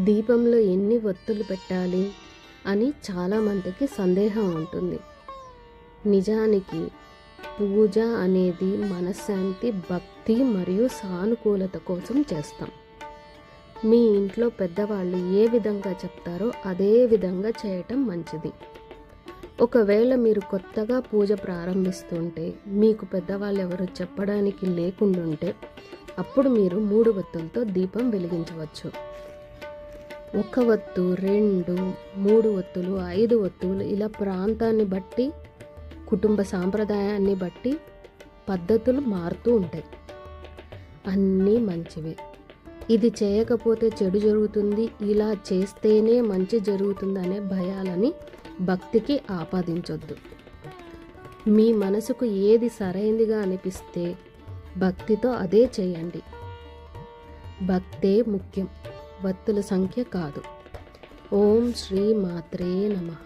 దీపంలో ఎన్ని ఒత్తులు పెట్టాలి అని చాలామందికి సందేహం ఉంటుంది. నిజానికి పూజ అనేది మనశ్శాంతి, భక్తి మరియు సానుకూలత కోసం చేస్తాం. మీ ఇంట్లో పెద్దవాళ్ళు ఏ విధంగా చెప్తారో అదే విధంగా చేయటం మంచిది. ఒకవేళ మీరు కొత్తగా పూజ ప్రారంభిస్తుంటే, మీకు పెద్దవాళ్ళు ఎవరు చెప్పడానికి లేకుండుంటే, అప్పుడు మీరు 3 ఒత్తులతో దీపం వెలిగించవచ్చు. 1 ఒత్తు, 2, 3 ఒత్తులు, 5 ఒత్తులు, ఇలా ప్రాంతాన్ని బట్టి, కుటుంబ సాంప్రదాయాన్ని బట్టి పద్ధతులు మారుతూ ఉంటాయి. అన్నీ మంచివే. ఇది చేయకపోతే చెడు జరుగుతుంది, ఇలా చేస్తేనే మంచి జరుగుతుందనే భయాలని భక్తికి ఆపాదించొద్దు. మీ మనసుకు ఏది సరైనదిగా అనిపిస్తే భక్తితో అదే చేయండి. భక్తే ముఖ్యం, వత్తుల సంఖ్య కాదు. ఓం శ్రీ మాత్రే నమః.